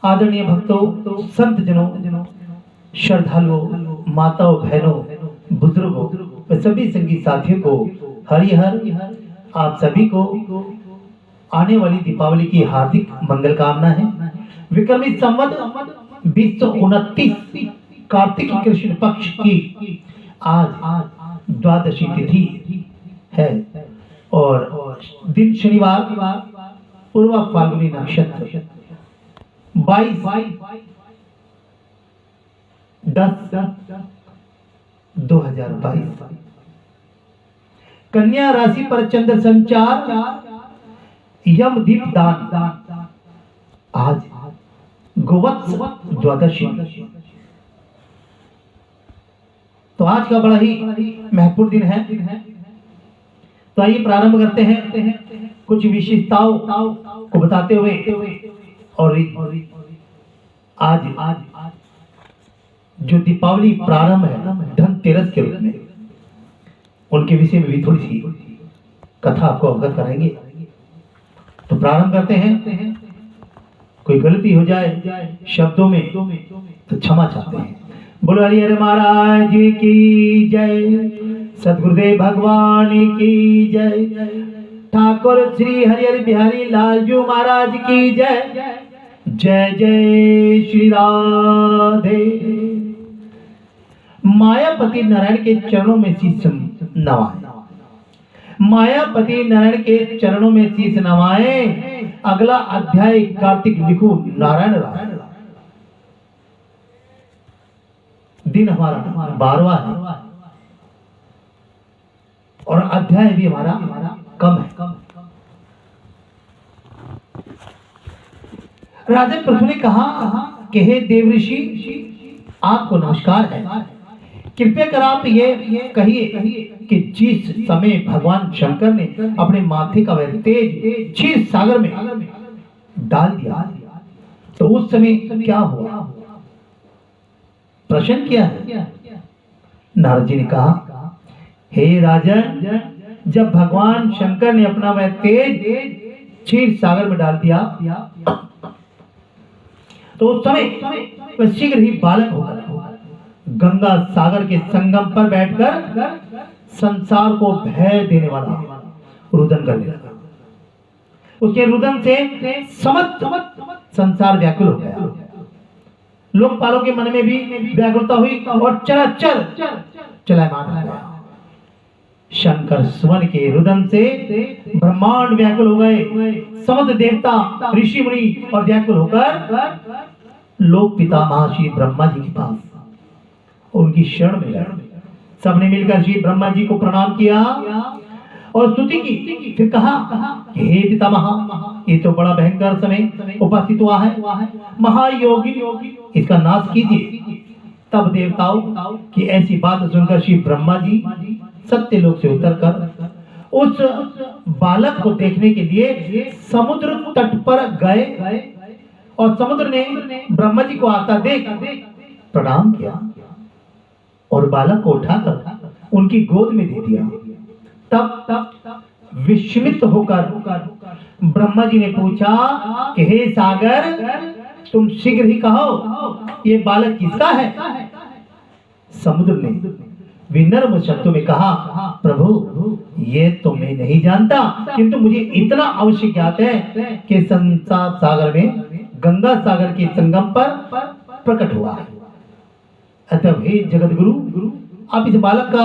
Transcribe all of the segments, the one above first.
आदरणीय भक्तों, संत जनों, श्रद्धालुओं, माताओं, बहनों, बुजुर्गों व सभी संगीत साथियों को हरिहर। आप सभी को आने वाली दीपावली की हार्दिक मंगल कामना है। विक्रमी संवत 2029 कार्तिक कृष्ण पक्ष की आज द्वादशी तिथि है और दिन शनिवार, पूर्वा फाल्गुनी नक्षत्र 22/10/2022 कन्या राशि पर चंद्र संचार, यम दीप दान। आज गोवत्स द्वादशी। तो आज का बड़ा ही महत्वपूर्ण दिन है। तो आइए प्रारंभ करते हैं कुछ विशेषताओं को बताते हुए। और आज जो दीपावली प्रारंभ है धनतेरस के रूप में, उनके विषय में भी थोड़ी सी कथा आपको अवगत कराएंगे। तो प्रारंभ करते हैं। कोई गलती हो जाए शब्दों में तो क्षमा चाहते हैं। बोलो हरिहर महाराज की जय, सदगुरुदेव भगवान की जय, ठाकुर श्री हरिहर बिहारी लालजू महाराज की जय। जय जय श्री राधे। मायापति नारायण के चरणों में शीश नवाएं। मायापति नारायण के चरणों में शीश नवाएं। अगला अध्याय कार्तिक लिखो नारायण राय। दिन हमारा 12वां है और अध्याय भी हमारा कम है। राजा पृथु ने कहा कि हे देवऋषि, आपको नमस्कार है। कृपया कर आप ये कहिए कि जिस समय भगवान शंकर ने अपने माथे का वह तेज क्षीर सागर में डाल दिया तो उस समय क्या हुआ? प्रश्न किया है। नारद जी ने कहा, हे राजन, जब भगवान शंकर ने अपना वह तेज क्षीर सागर में डाल दिया तो उस समय वह शीघ्र ही बालक होकर गंगा सागर के संगम पर बैठकर संसार को भय देने वाला रुदन करने लगा। उसके रुदन से समस्त संसार व्याकुल हो गया। लोकपालों के मन में भी व्याकुलता हुई और चराचर चलायमान हो गया। शंकर सुवन के रुदन से ब्रह्मांड व्याकुल हो गए। समस्त देवता, ऋषि मुनि और व्याकुल होकर लोक पिता महर्षि ब्रह्मा जी के पास उनकी शरण में गए। सबने मिलकर श्री ब्रह्मा जी को प्रणाम किया और स्तुति की। फिर कहा, हे पितामह, ये तो बड़ा भयंकर समय उपस्थित हुआ है। महायोगी, इसका नाश कीजिए। तब देवताओं की ऐसी बात सुनकर श्री ब्रह्मा जी सत्यलोक से उतरकर उस बालक को देखने के लिए समुद्र तट पर गए और समुद्र ने ब्रह्मा जी को आता देख प्रणाम किया और बालक को उठाकर उनकी गोद में दे दिया। तब विस्मित होकर ब्रह्मा जी ने पूछा कि हे सागर, तुम शीघ्र ही कहो, ये बालक किसका है? समुद्र ने विनम्र शब्दों में कहा, प्रभु, ये तो मैं नहीं जानता, किंतु मुझे इतना अवश्य ज्ञात है कि संसार सागर में गंगा सागर के संगम पर प्रकट हुआ है। अतः हे जगत गुरु, आप इस बालक का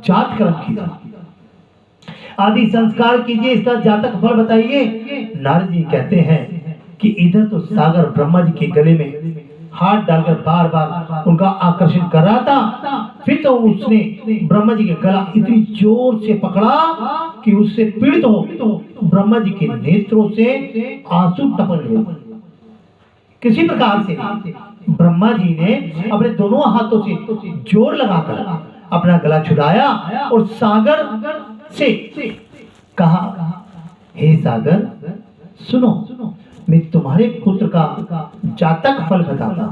जात कर्म कीजिए, आदि संस्कार कीजिए, इसका जातक फल बताइए। नारद जी कहते हैं कि इधर तो सागर ब्रह्मा जी के गले में हाथ डालकर बार बार उनका आकर्षण कर रहा था। फिर तो उसने ब्रह्मा जी के गला इतनी जोर से पकड़ा कि उससे पीड़ित हो ब्रह्मा जी के नेत्रों से आंसू टपक गए। किसी प्रकार से ब्रह्मा जी ने अपने दोनों हाथों से जोर लगाकर अपना गला छुड़ाया और सागर से कहा, हे सागर, सुनो, मैं तुम्हारे पुत्र का जातक फल बताता।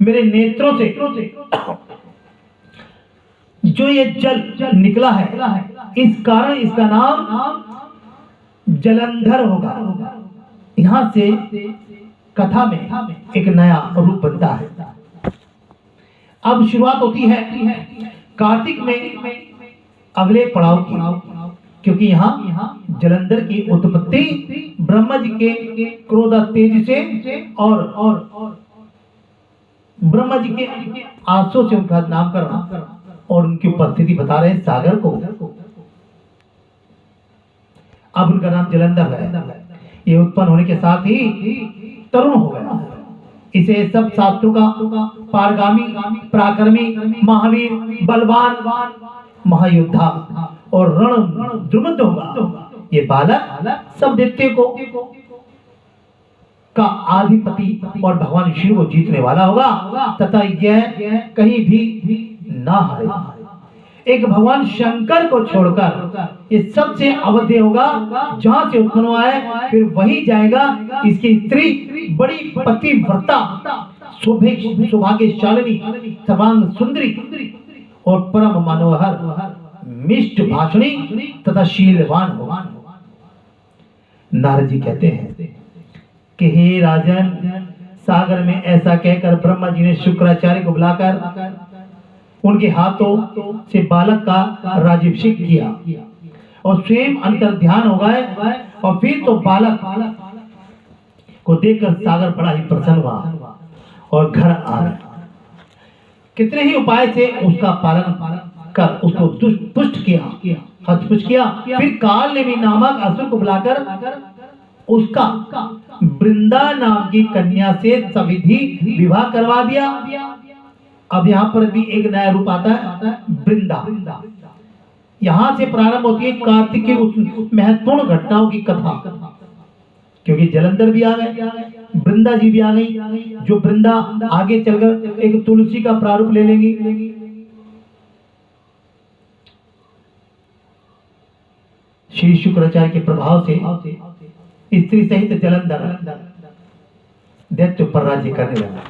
मेरे नेत्रों से जो ये जल निकला है, इस कारण इसका नाम जलंधर होगा। यहाँ से कथा में एक नया रूप बनता है। अब शुरुआत होती है कार्तिक में अगले पड़ाव की, क्योंकि यहाँ जलंधर की उत्पत्ति ब्रह्मा जी के क्रोध तेज से और ब्रह्मा जी के आंसू से उनका नामकरण और उनकी उपस्थिति बता रहे हैं सागर को। अब उनका नाम जलंधर है। ये उत्पन्न होने के साथ ही तरुण हो गया। इसे सब शास्त्रों का पारगामी, पराक्रमी, महावीर, बलवान, महायोद्धा और रण द्रुमद होगा। ये बालक सब दैत्य को का आधिपति और भगवान शिव को जीतने वाला होगा तथा यह कहीं भी ना हारे। एक भगवान शंकर को छोड़कर ये सबसे अवध्य होगा। जहां से उत्पन्न हुआ है फिर वही जाएगा। इसकी स्त्री बड़ी पतिव्रता, सौभाग्यशालिनी, सर्वांग सुंदरी और परम मनोहर, मिष्ट भाषणी तथा शीलवान होगा। नारद जी कहते हैं कि हे राजन, सागर में ऐसा कहकर ब्रह्मा जी ने शुक्राचार्य को बुलाकर उनके हाथों से बालक का राज्याभिषेक किया और स्वयं अंतर ध्यान हो गए। और फिर तो बालक को देखकर सागर बड़ा ही प्रसन्न हुआ और घर आ गया। कितने ही उपाय से उसका पालन कर उसको पुष्ट किया। फिर काल ने भी नामक असुर को बुलाकर उसका वृंदा नाम की कन्या से सविधि विवाह करवा दिया। अब यहाँ पर भी एक नया रूप आता है वृंदा। यहाँ से प्रारंभ होती है कार्तिक की उस महत्वपूर्ण घटनाओं की कथा, क्योंकि जलंधर भी आ गए, वृंदा जी भी आ गई, जो वृंदा आगे चलकर एक तुलसी का प्रारूप ले लेंगी। श्री शुक्राचार्य के प्रभाव से स्त्री सहित जलंधर दैत्य पर राज्य करने लगा।